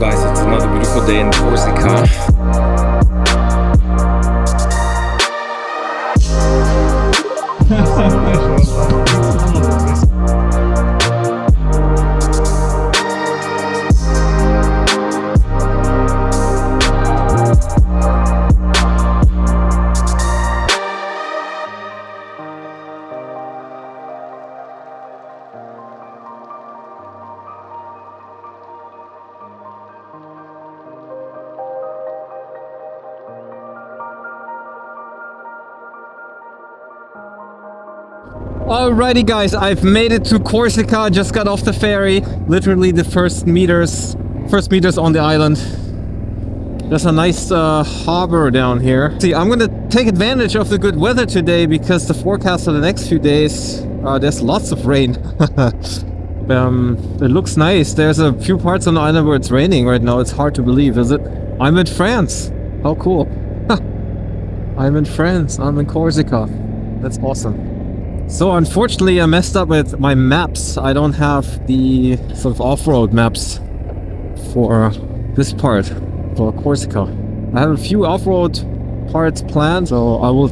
guys, it's another beautiful day in Corsica. Alrighty guys, I've made it to Corsica, just got off the ferry. Literally the first meters on the island. There's a nice harbor down here. See, I'm gonna take advantage of the good weather today because the forecast for the next few days, there's lots of rain. It looks nice. There's a few parts on the island where it's raining right now. It's hard to believe, is it? I'm in France. How cool. I'm in France. I'm in Corsica. That's awesome. So unfortunately I messed up with my maps. I don't have the sort of off-road maps for this part, for Corsica. I have a few off-road parts planned, so I will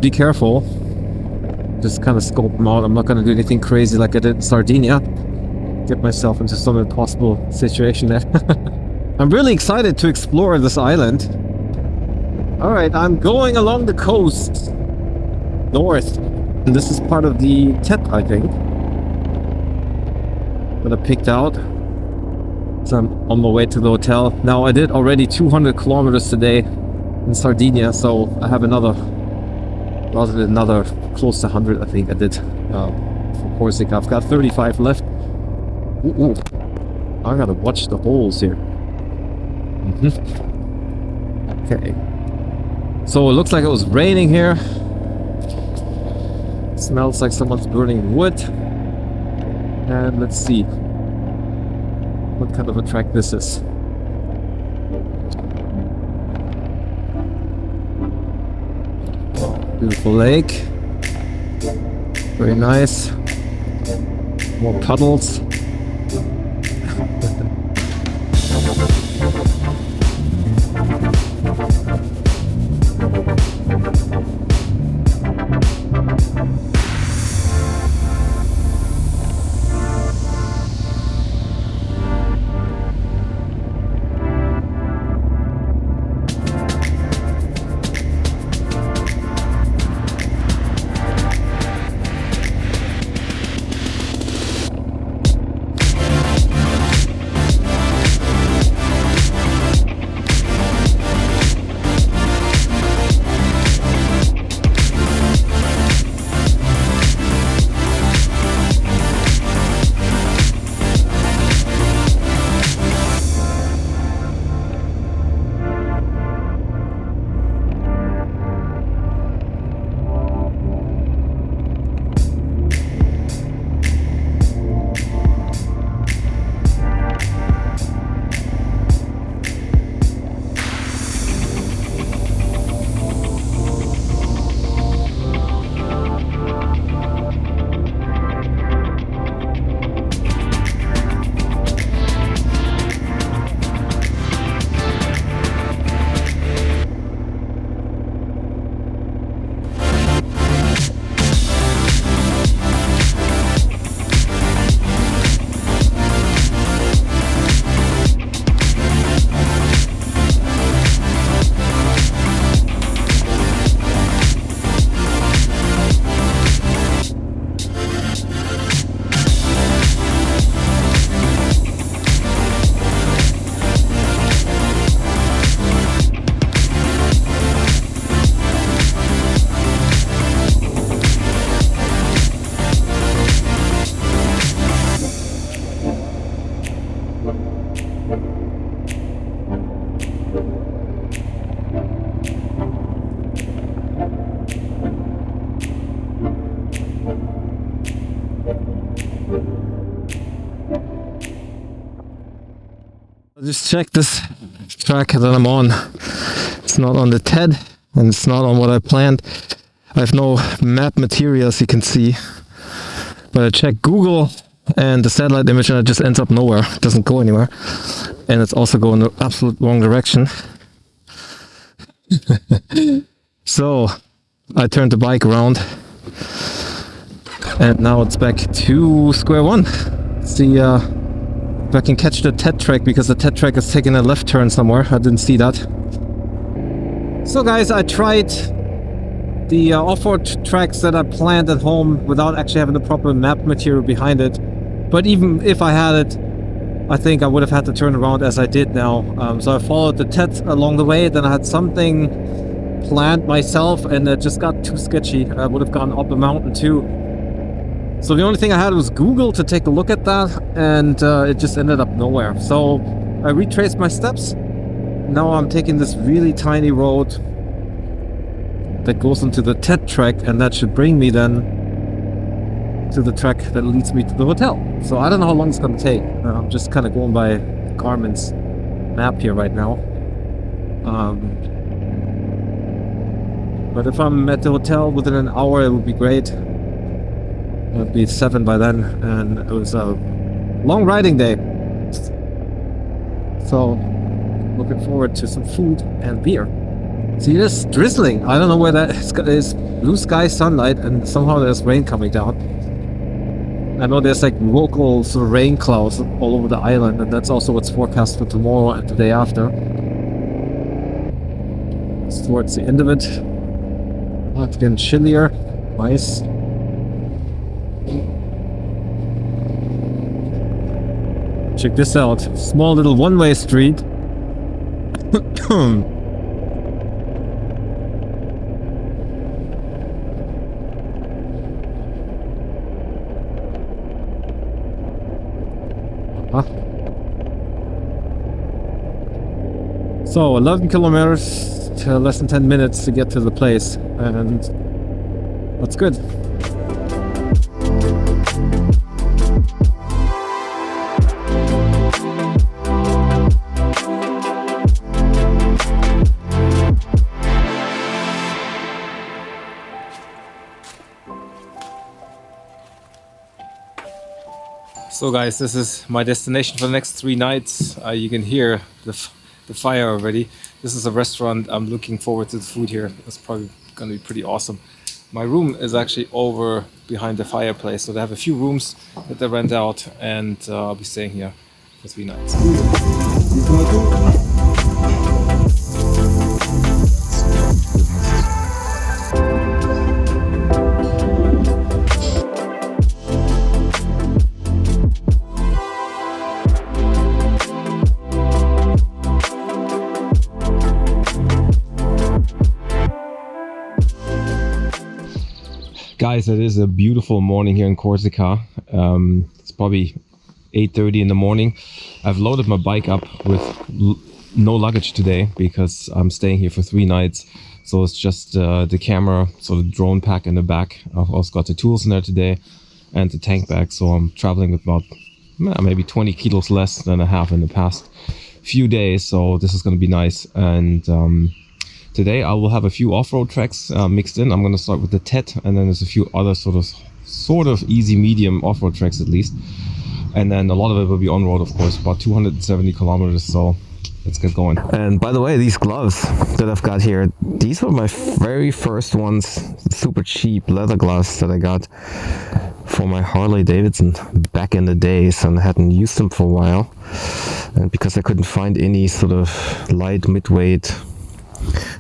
be careful. Just kind of scope them out. I'm not going to do anything crazy like I did in Sardinia. Get myself into some impossible situation there. I'm really excited to explore this island. Alright, I'm going along the coast, north. And this is part of the TET, I think, that I picked out. So I'm on my way to the hotel. Now I did already 200 kilometers today in Sardinia, so I have another close to 100 I think I did for Corsica. I've got 35 left. Ooh. I gotta watch the holes here. Okay. So it looks like it was raining here. Smells like someone's burning wood. And let's see what kind of a track this is. Beautiful lake. Very nice. More puddles. Just check this track that I'm on. It's not on the TED and it's not on what I planned. I have no map material, as you can see. But I check Google and the satellite image and it just ends up nowhere. It doesn't go anywhere. and it's also going the absolute wrong direction. So I turned the bike around and now it's back to square one. See if I can catch the TET track, because the TET track is taking a left turn somewhere. I didn't see that. So guys, I tried the off-road tracks that I planned at home without actually having the proper map material behind it. But even if I had it, I think I would have had to turn around as I did now. So I followed the TET along the way, then I had something planned myself and it just got too sketchy. I would have gone up a mountain too. So the only thing I had was Google to take a look at that, and it just ended up nowhere. So I retraced my steps. Now I'm taking this really tiny road that goes into the TET track, and that should bring me then to the track that leads me to the hotel. So I don't know how long it's going to take. I'm just kind of going by Garmin's map here right now. But if I'm at the hotel within an hour, it would be great. It'll be 7 by then, and it was a long riding day. So looking forward to some food and beer. See, it's drizzling. I don't know where that is. It's blue sky, sunlight, and somehow there's rain coming down. I know there's like local sort of rain clouds all over the island, and that's also what's forecast for tomorrow and the day after. It's towards the end of it. Oh, it's getting chillier. Nice. Check this out. Small little one-way street. So 11 kilometers to less than 10 minutes to get to the place, and that's good. So guys, this is my destination for the next 3 nights. You can hear the fire already. This is a restaurant. I'm looking forward to the food here. It's probably gonna be pretty awesome. My room is actually over behind the fireplace, so they have a few rooms that they rent out, and I'll be staying here for 3 nights. Guys, it is a beautiful morning here in Corsica. It's probably 8:30 in the morning. I've loaded my bike up with no luggage today because I'm staying here for 3 nights. So it's just the camera, so the drone pack in the back. I've also got the tools in there today and the tank bag. So I'm traveling with about maybe 20 kilos less than I have in the past few days. So this is going to be nice. And today I will have a few off-road tracks mixed in. I'm going to start with the TET, and then there's a few other sort of easy medium off-road tracks at least. And then a lot of it will be on-road, of course, about 270 kilometers. So let's get going. And by the way, these gloves that I've got here, these were my very first ones, super cheap leather gloves that I got for my Harley Davidson back in the days, and I hadn't used them for a while. And because I couldn't find any sort of light, mid-weight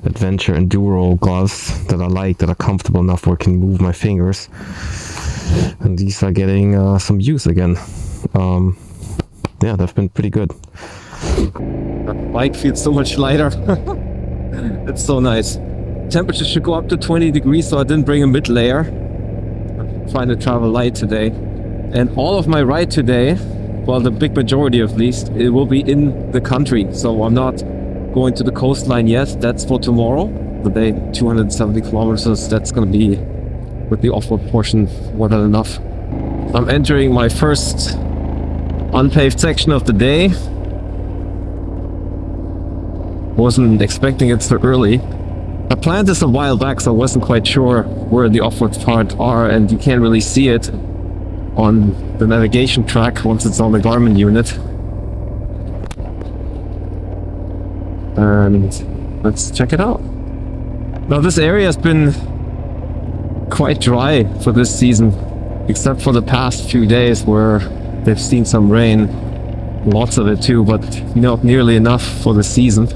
adventure enduro gloves that I like, that are comfortable enough where I can move my fingers, and these are getting some use again. Yeah, they've been pretty good. The bike feels so much lighter. It's so nice. Temperature should go up to 20 degrees, so I didn't bring a mid layer. I'm trying to travel light today, and all of my ride today, well, the big majority at least, it will be in the country. So I'm not going to the coastline yet. That's for tomorrow. The day 270 kilometers. That's going to be, with the off-road portion, more than enough. I'm entering my first unpaved section of the day. Wasn't expecting it so early. I planned this a while back, so I wasn't quite sure where the off-road parts are, and you can't really see it on the navigation track once it's on the Garmin unit. and let's check it out. Now this area has been quite dry for this season, except for the past few days where they've seen some rain, lots of it too, but not nearly enough for the season.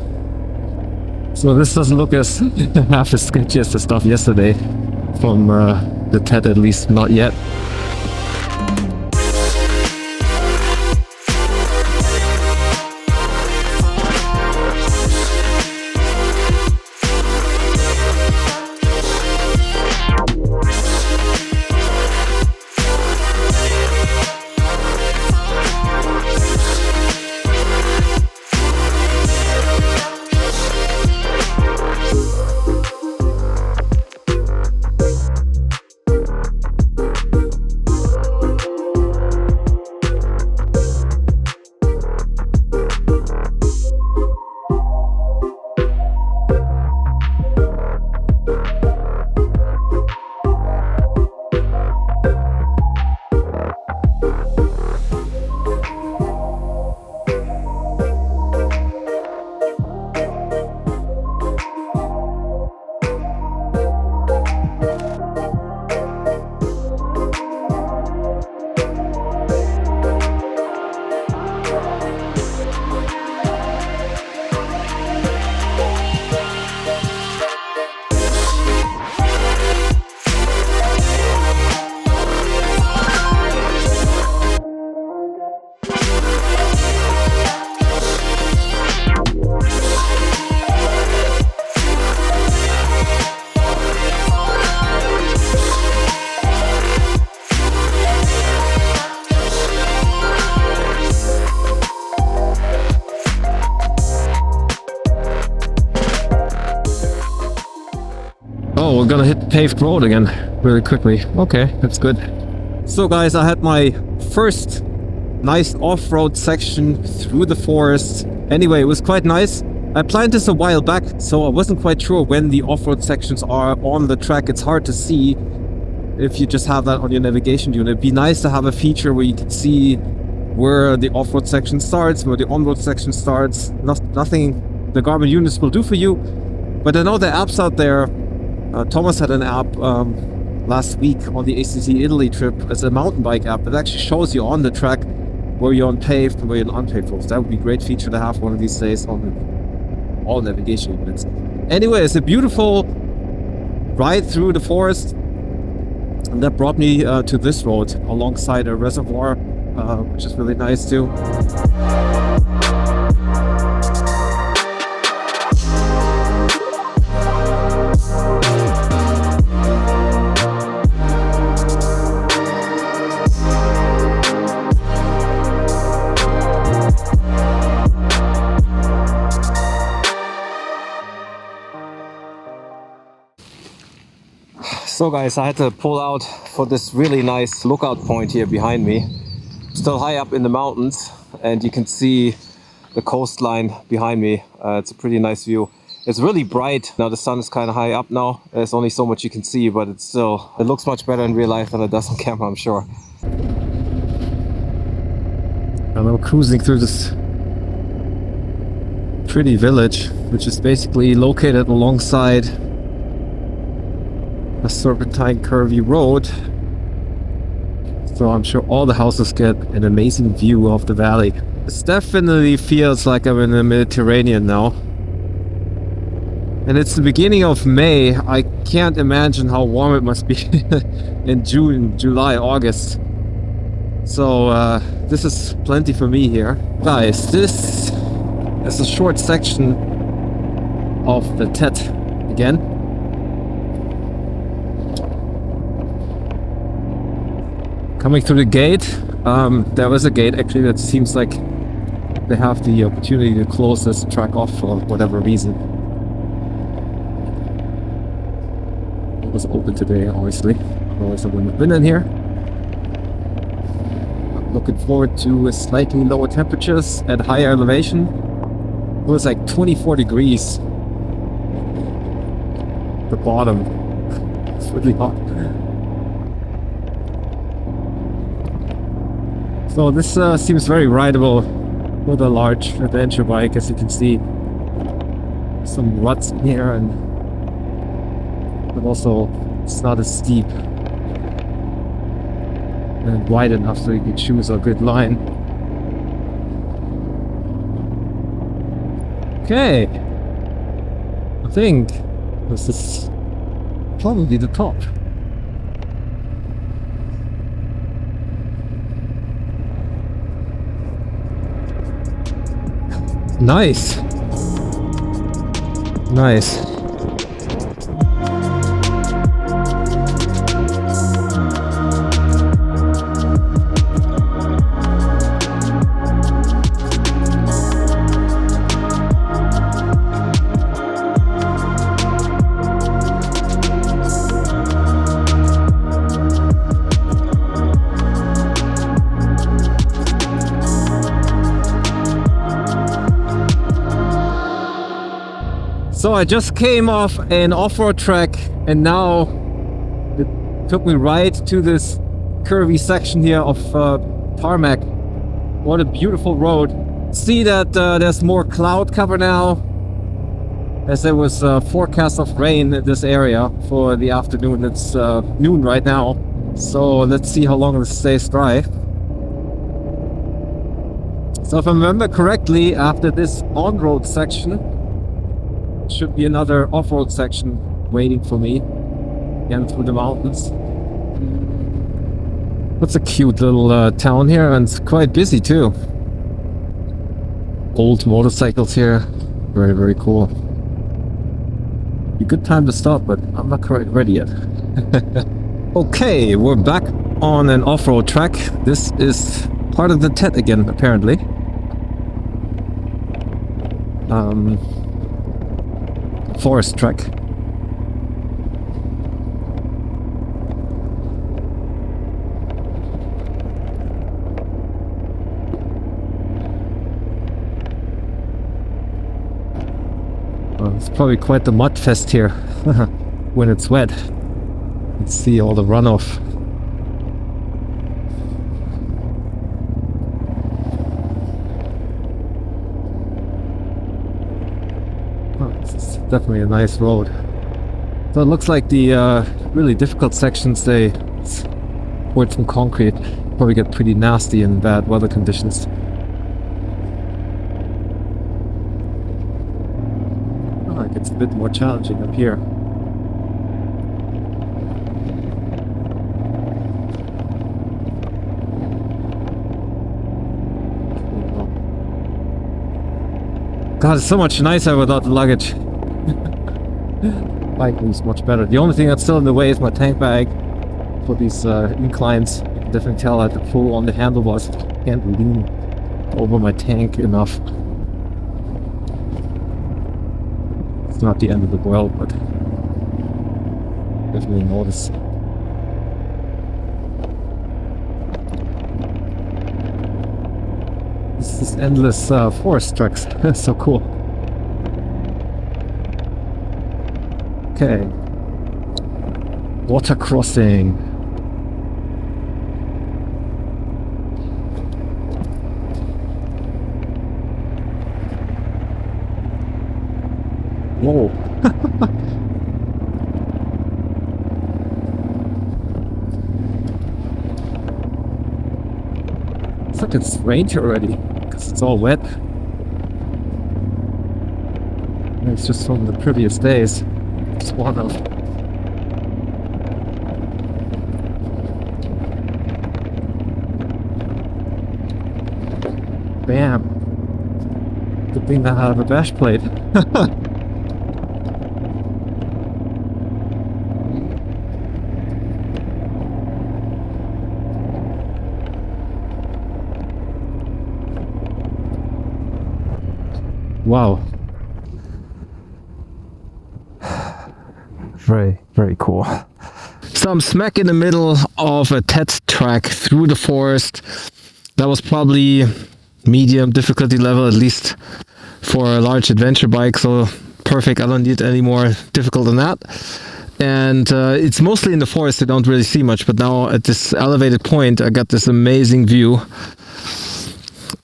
So this doesn't look as half as sketchy as the stuff yesterday from the TET, at least not yet. Oh, we're gonna hit the paved road again really quickly. Okay, that's good. So guys, I had my first nice off-road section through the forest. Anyway, it was quite nice. I planned this a while back, so I wasn't quite sure when the off-road sections are on the track. It's hard to see if you just have that on your navigation unit. It'd be nice to have a feature where you can see where the off-road section starts, where the on-road section starts. Nothing the Garmin units will do for you. But I know the apps out there. Thomas had an app last week on the ACC Italy trip as a mountain bike app that actually shows you on the track where you're on paved and where you're on unpaved roads. That would be a great feature to have one of these days on all navigation units. Anyway, it's a beautiful ride through the forest, and that brought me to this road alongside a reservoir, which is really nice too. So guys, I had to pull out for this really nice lookout point here behind me. Still high up in the mountains, and you can see the coastline behind me. It's a pretty nice view. It's really bright. Now the sun is kind of high up now. There's only so much you can see, but it looks much better in real life than it does on camera, I'm sure. And I'm cruising through this pretty village, which is basically located alongside a serpentine curvy road, so I'm sure all the houses get an amazing view of the valley. This definitely feels like I'm in the Mediterranean now, and it's the beginning of May. I can't imagine how warm it must be in June, July, August. So this is plenty for me here. Guys, this is a short section of the TET again. Coming through the gate, there was a gate actually that seems like they have the opportunity to close this track off for whatever reason. It was open today, obviously. Otherwise I wouldn't have been in here. I'm looking forward to slightly lower temperatures at higher elevation. It was like 24 degrees. The bottom. It's really hot. So this seems very rideable with a large adventure bike, as you can see. some ruts in here, but also it's not as steep and wide enough so you can choose a good line. Okay, I think this is probably the top. Nice. Nice. So I just came off an off-road track and now it took me right to this curvy section here of tarmac. What a beautiful road. See that there's more cloud cover now, as there was a forecast of rain in this area for the afternoon. It's noon right now, so let's see how long this stays dry. So if I remember correctly, after this on-road section should be another off-road section waiting for me again through the mountains. That's a cute little town here, and it's quite busy too. Old motorcycles here, very, very cool. Be a good time to stop, but I'm not quite ready yet. Okay, we're back on an off-road track. This is part of the TET again, apparently. Forest track. Well, it's probably quite the mud fest here when it's wet. Let's see all the runoff. Definitely a nice road. So it looks like the really difficult sections, they poured some concrete. Probably get pretty nasty in bad weather conditions. Oh, it gets a bit more challenging up here. God, it's so much nicer without the luggage. Bike is much better. The only thing that's still in the way is my tank bag for these inclines. You can definitely tell I had to pull on the handlebars. Can't lean over my tank enough. It's not the end of the world, but definitely notice. This is endless forest tracks. So cool. Okay. Water crossing. Whoa. It's like it's rained already, because it's all wet. And it's just from the previous days. It's one of. Bam. Good thing that I have a bash plate. Wow. Very, very cool. So I'm smack in the middle of a TET track through the forest. That was probably medium difficulty level, at least for a large adventure bike. So perfect, I don't need any more difficult than that. And it's mostly in the forest, you don't really see much. But now at this elevated point, I got this amazing view.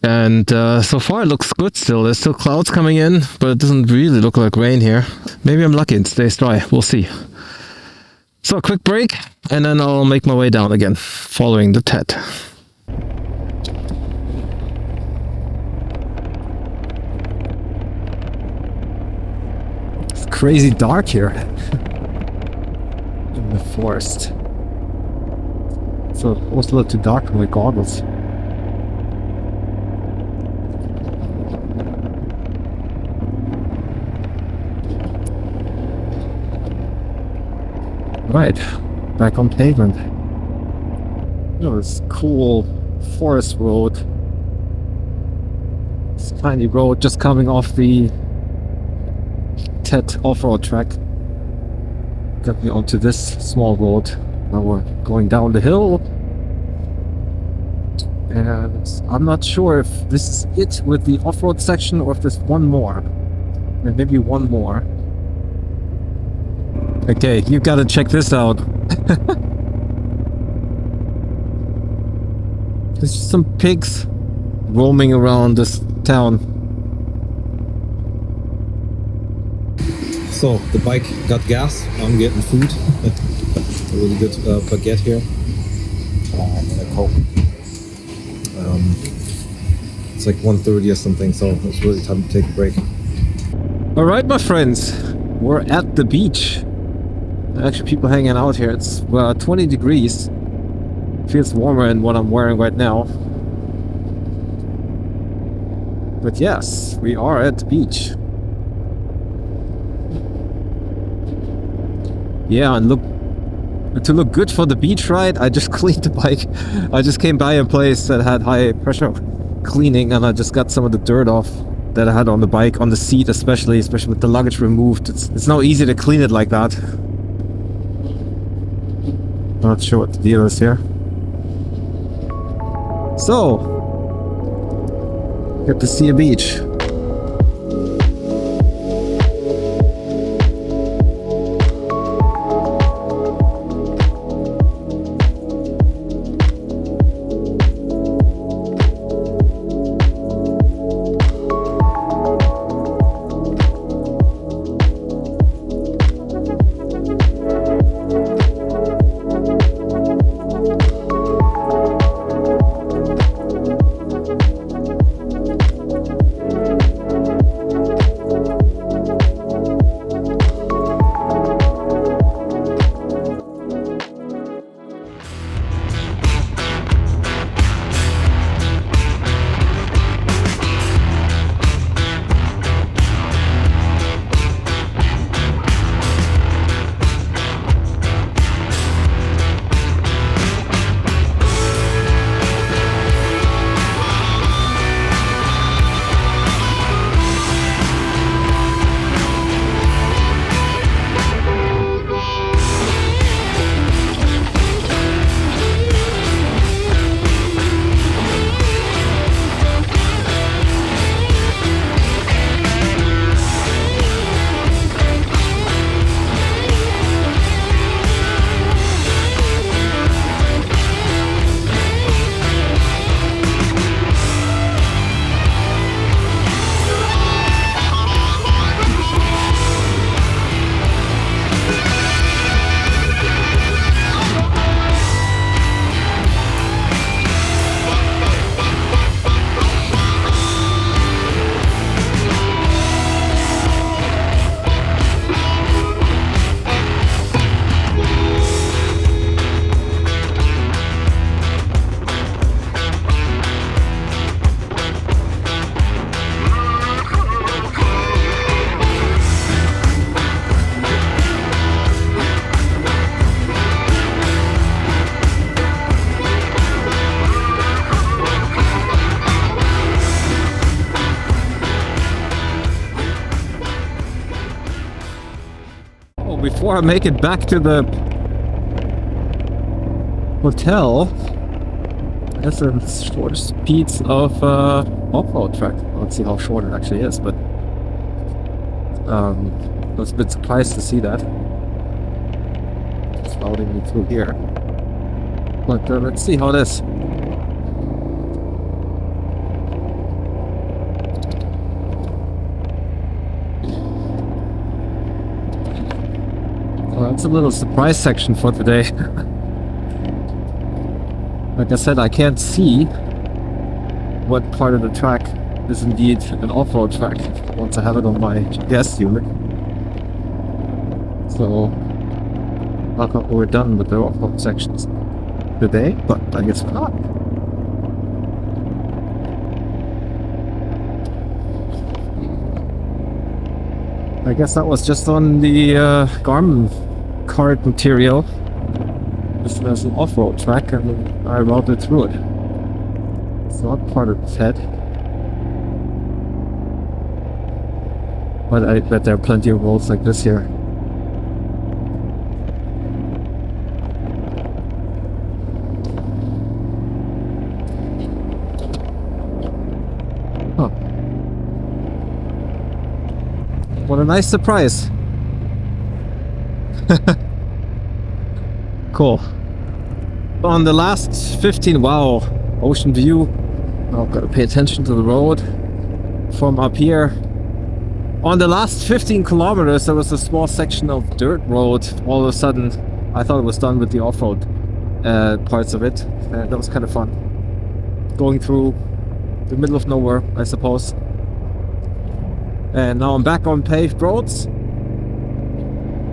And so far it looks good still. There's still clouds coming in, but it doesn't really look like rain here. Maybe I'm lucky and it stays dry. We'll see. So a quick break, and then I'll make my way down again, following the TET. It's crazy dark here in the forest. So it was a little too dark for my goggles. Right, back on pavement. You know, this cool forest road. This tiny road just coming off the TET off-road track. Got me onto this small road. Now we're going down the hill. And I'm not sure if this is it with the off-road section or if there's one more. And maybe one more. Okay, you gotta check this out. There's just some pigs roaming around this town. So, the bike got gas, I'm getting food. A really good baguette here. And a Coke. It's like 1:30 or something, so it's really time to take a break. Alright, my friends, we're at the beach. Actually, people hanging out here. It's 20 degrees. Feels warmer than what I'm wearing right now. But yes, we are at the beach. Yeah, and to look good for the beach ride, I just cleaned the bike. I just came by a place that had high pressure cleaning, and I just got some of the dirt off that I had on the bike, on the seat especially with the luggage removed. It's not easy to clean it like that. Not sure what the deal is here. So, get to see a beach. Before I make it back to the hotel, that's the shortest piece of off-road track. Let's see how short it actually is, but I was a bit surprised to see that. It's routing me through here. But let's see how it is. Well, that's a little surprise section for today. Like I said, I can't see what part of the track is indeed an off-road track once I have it on my GPS unit. So, I thought we were done with the off-road sections today, but I guess we're not. I guess that was just on the Garmin card material. This is an off-road track and I routed through it. It's not part of the TET. But I bet there are plenty of roads like this here. Huh. What a nice surprise. Cool. On the last 15, wow, ocean view. I've got to pay attention to the road from up here. On the last 15 kilometers, there was a small section of dirt road. All of a sudden, I thought it was done with the off-road parts of it. That was kind of fun. Going through the middle of nowhere, I suppose. And now I'm back on paved roads.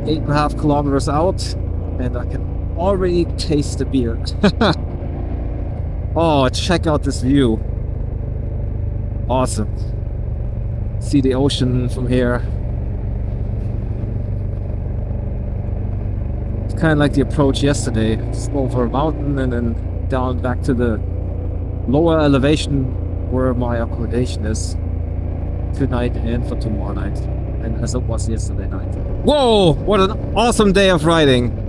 8.5 kilometers out, and I can already taste the beer. Oh, check out this view. Awesome. See the ocean from here. It's kind of like the approach yesterday. Just over a mountain and then down back to the lower elevation where my accommodation is tonight and for tomorrow night. And as it was yesterday night. Whoa! What an awesome day of riding!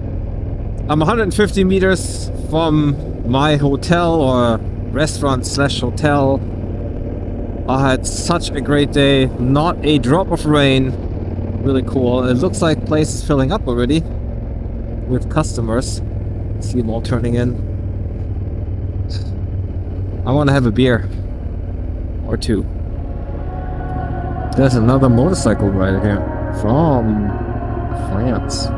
I'm 150 meters from my hotel or restaurant slash hotel. I had such a great day. Not a drop of rain. Really cool. It looks like the place is filling up already with customers. See them all turning in. I want to have a beer or two. There's another motorcycle rider here from France.